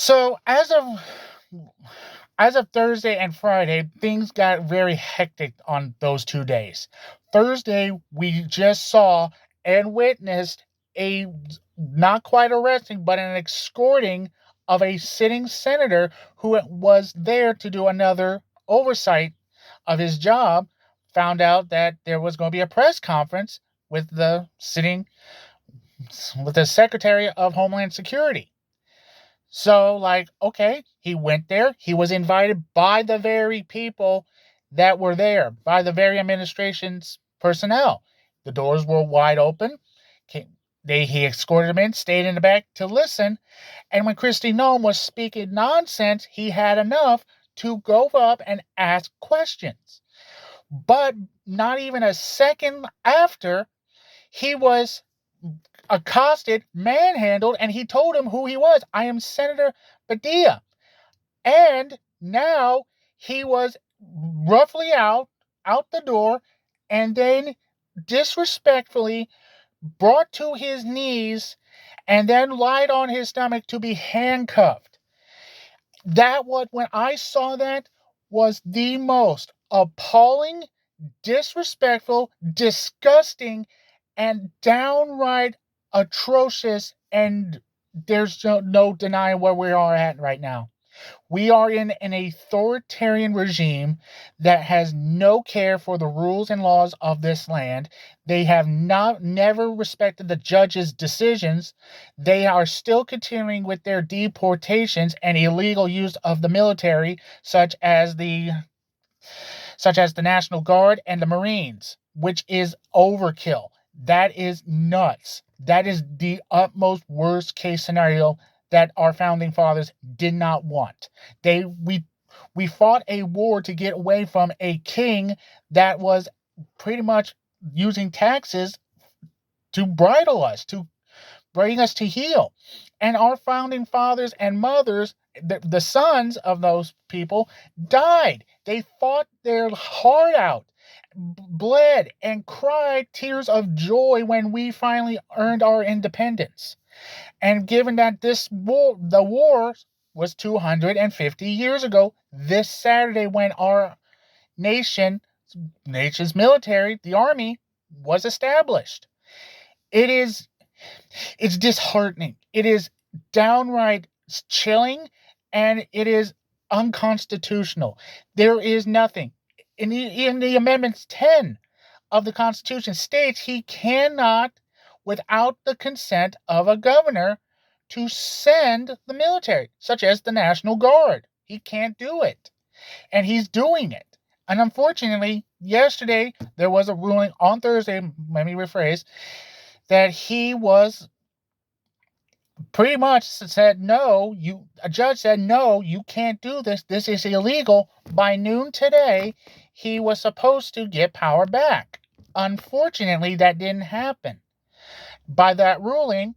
So as of Thursday and Friday, things got very hectic on those 2 days. Thursday, we just saw and witnessed a not quite arresting, but an escorting of a sitting senator who was there to do another oversight of his job. Found out that there was going to be a press conference with the Secretary of Homeland Security. So, like, okay, he went there. He was invited by the very people that were there, by the very administration's personnel. The doors were wide open. He escorted him in, stayed in the back to listen. And when Kristi Noem was speaking nonsense, he had enough to go up and ask questions. But not even a second after, he was accosted, manhandled, and he told him who he was. I am Senator Padilla. And now he was roughly out the door, and then disrespectfully brought to his knees and then lied on his stomach to be handcuffed. When I saw that, was the most appalling, disrespectful, disgusting, and downright atrocious, and there's no denying where we are at right now. We are in an authoritarian regime that has no care for the rules and laws of this land. They have never respected the judge's decisions. They are still continuing with their deportations and illegal use of the military, such as the National Guard and the Marines, which is overkill. That is nuts. That is the utmost worst case scenario that our founding fathers did not want. We fought a war to get away from a king that was pretty much using taxes to bridle us, to bring us to heel. And our founding fathers and mothers, the sons of those people, died. They fought their heart out, bled, and cried tears of joy when we finally earned our independence. And given that the war was 250 years ago, this Saturday, when our nation's military, the army, was established, it's disheartening. It is downright chilling, and it is unconstitutional. There is nothing. In the Amendments 10 of the Constitution states he cannot, without the consent of a governor, to send the military, such as the National Guard. He can't do it. And he's doing it. And unfortunately, yesterday, there was a ruling on Thursday, let me rephrase, that he was pretty much said, a judge said, no, you can't do this. This is illegal. By noon today, he was supposed to get power back. Unfortunately, that didn't happen. By that ruling,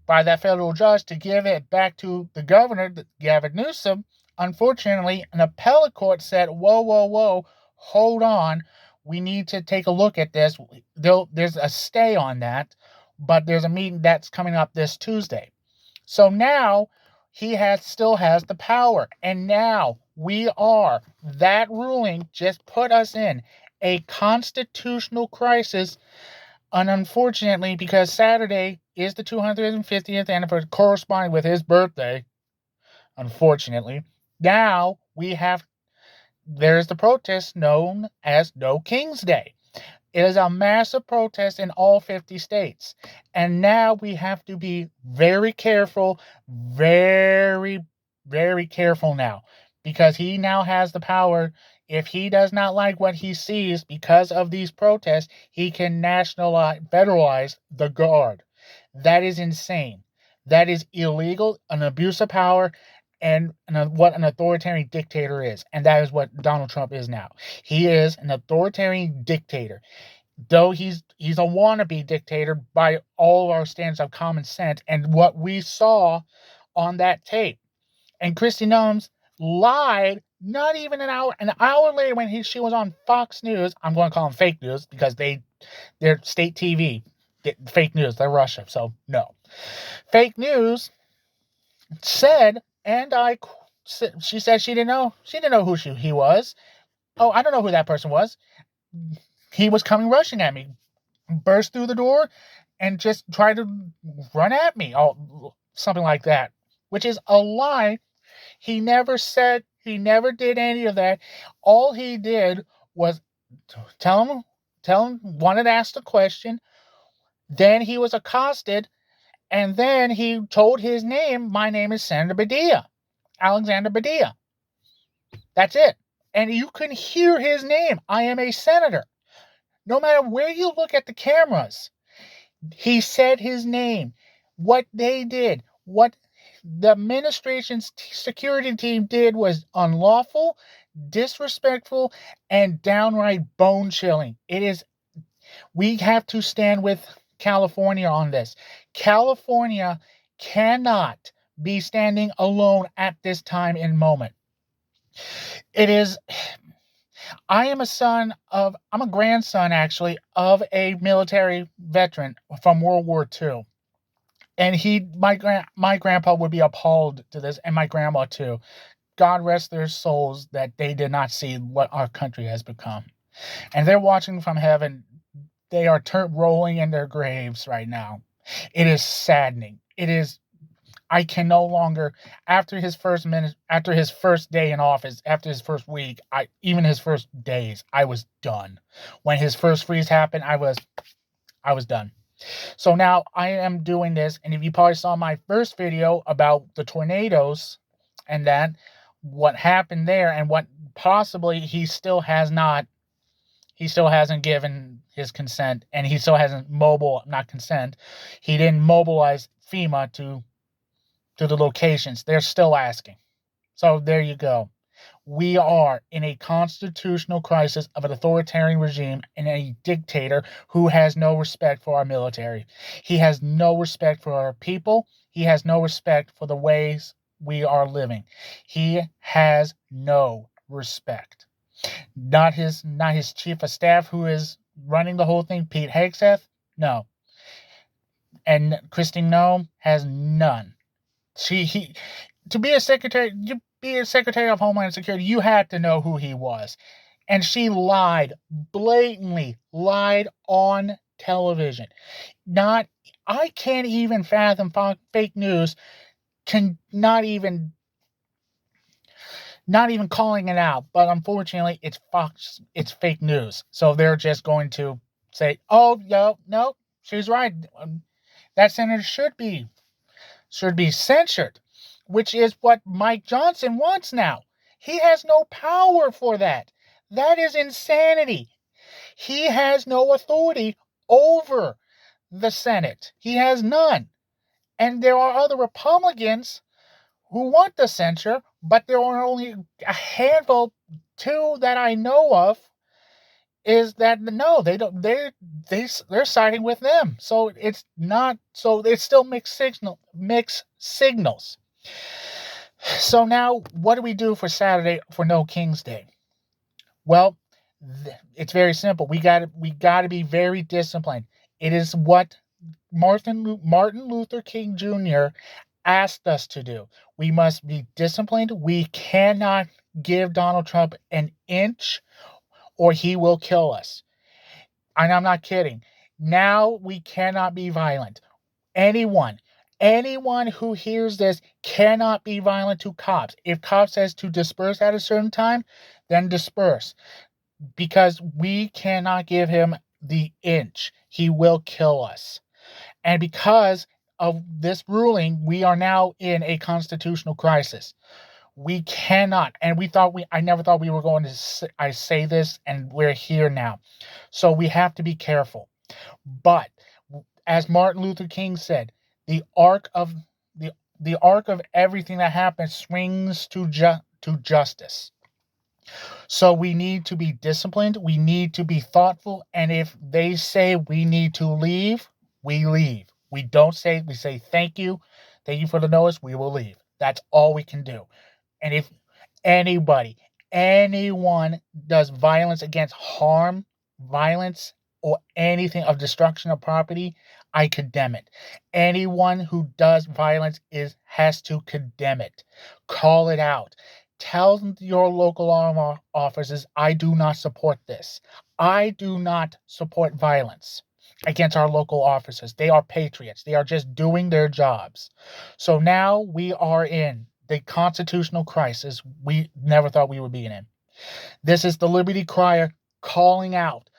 by that federal judge to give it back to the governor, Gavin Newsom, unfortunately, an appellate court said, whoa, hold on. We need to take a look at this. There's a stay on that, but there's a meeting that's coming up this Tuesday. So now he still has the power. And now that ruling just put us in a constitutional crisis. And unfortunately, because Saturday is the 250th anniversary, corresponding with his birthday, unfortunately, now there's the protest known as No King's Day. It is a massive protest in all 50 states. And now we have to be very careful, very, very careful now, because he now has the power. If he does not like what he sees because of these protests, he can federalize the Guard. That is insane. That is illegal, an abuse of power, and what an authoritarian dictator is. And that is what Donald Trump is now. He is an authoritarian dictator. Though he's a wannabe dictator by all our standards of common sense and what we saw on that tape. And Kristi Noem lied not even an hour later when she was on Fox News. I'm going to call them fake news because they're state TV. Fake news. They're Russia. So no. Fake news said And she said she didn't know who he was. Oh, I don't know who that person was. He was coming rushing at me, burst through the door, and just tried to run at me, something like that, which is a lie. He never did any of that. All he did was tell him, wanted to ask the question. Then he was accosted, and then he told his name. My name is Senator Badia, Alexander Badia. That's it. And you can hear his name. I am a senator. No matter where you look at the cameras, he said his name. What they did, what the administration's security team did was unlawful, disrespectful, and downright bone-chilling. We have to stand with California on this. California cannot be standing alone at this time and moment. I'm a grandson actually of a military veteran from World War II. And my grandpa would be appalled to this, and my grandma too. God rest their souls that they did not see what our country has become. And they're watching from heaven. They are rolling in their graves right now. It is saddening. I can no longer, after his first day in office, after his first week, even his first days, I was done. When his first freeze happened, I was done. So now I am doing this, and if you probably saw my first video about the tornadoes and what happened there, and what possibly he still hasn't given his consent, and he still hasn't he didn't mobilize FEMA to the locations. They're still asking. So there you go. We are in a constitutional crisis of an authoritarian regime and a dictator who has no respect for our military. He has no respect for our people. He has no respect for the ways we are living. He has no respect. Not his chief of staff, who is running the whole thing, Pete Hegseth. No. And Christine Noem has none. To be a secretary of Homeland Security, you had to know who he was. And she blatantly lied on television. I can't even fathom fake news, not even calling it out. But unfortunately, it's Fox, it's fake news. So they're just going to say, oh, no, she's right. That senator should be censured, which is what Mike Johnson wants now. He has no power for that. That is insanity. He has no authority over the Senate. He has none. And there are other Republicans who want the censure, but there are only a handful, two that I know of, is that no, they don't. They're siding with them. So it's not. So it's still mixed signals. So now, what do we do for Saturday for No King's Day? Well, it's very simple. We got to be very disciplined. It is what Martin Luther King Jr. asked us to do. We must be disciplined. We cannot give Donald Trump an inch, or he will kill us. And I'm not kidding. Now we cannot be violent. Anyone who hears this cannot be violent to cops. If cops says to disperse at a certain time, then disperse. Because we cannot give him the inch. He will kill us. And because of this ruling, we are now in a constitutional crisis. We cannot, and I never thought we were going to say this, and we're here now. So we have to be careful. But as Martin Luther King said, the arc of everything that happens swings to justice. So we need to be disciplined. We need to be thoughtful. And if they say we need to leave, we leave. We say thank you for the notice. We will leave. That's all we can do. And if anyone does violence or anything of destruction of property, I condemn it. Anyone who does violence has to condemn it. Call it out. Tell your local law officers, I do not support this. I do not support violence against our local officers. They are patriots. They are just doing their jobs. So now we are in the constitutional crisis we never thought we would be in. This is the Liberty Crier crying out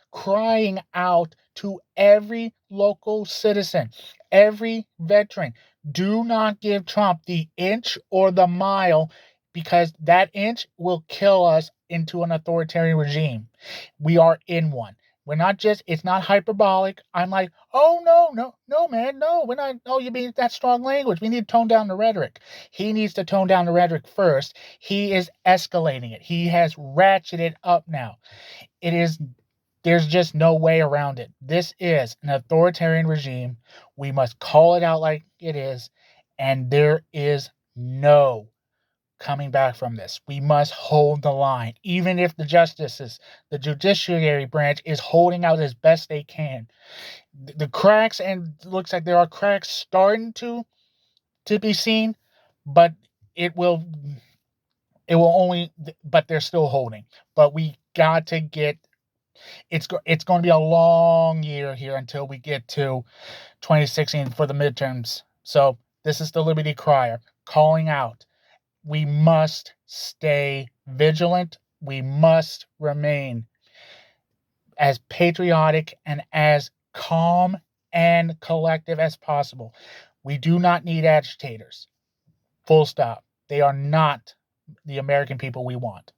to every local citizen, every veteran. Do not give Trump the inch or the mile, because that inch will kill us into an authoritarian regime. We are in one. We're not just, it's not hyperbolic. I'm like, oh, no, man, no, we're not, oh, you mean that strong language. We need to tone down the rhetoric. He needs to tone down the rhetoric first. He is escalating it. He has ratcheted up now. There's just no way around it. This is an authoritarian regime. We must call it out like it is, and there is no coming back from this. We must hold the line, even if the judiciary branch is holding out as best they can. The cracks, and it looks like there are cracks starting to be seen, but it will only, but they're still holding. But we got to get, it's going to be a long year here until we get to 2016 for the midterms. So this is the Liberty Crier calling out. We must stay vigilant. We must remain as patriotic and as calm and collective as possible. We do not need agitators. Full stop. They are not the American people we want.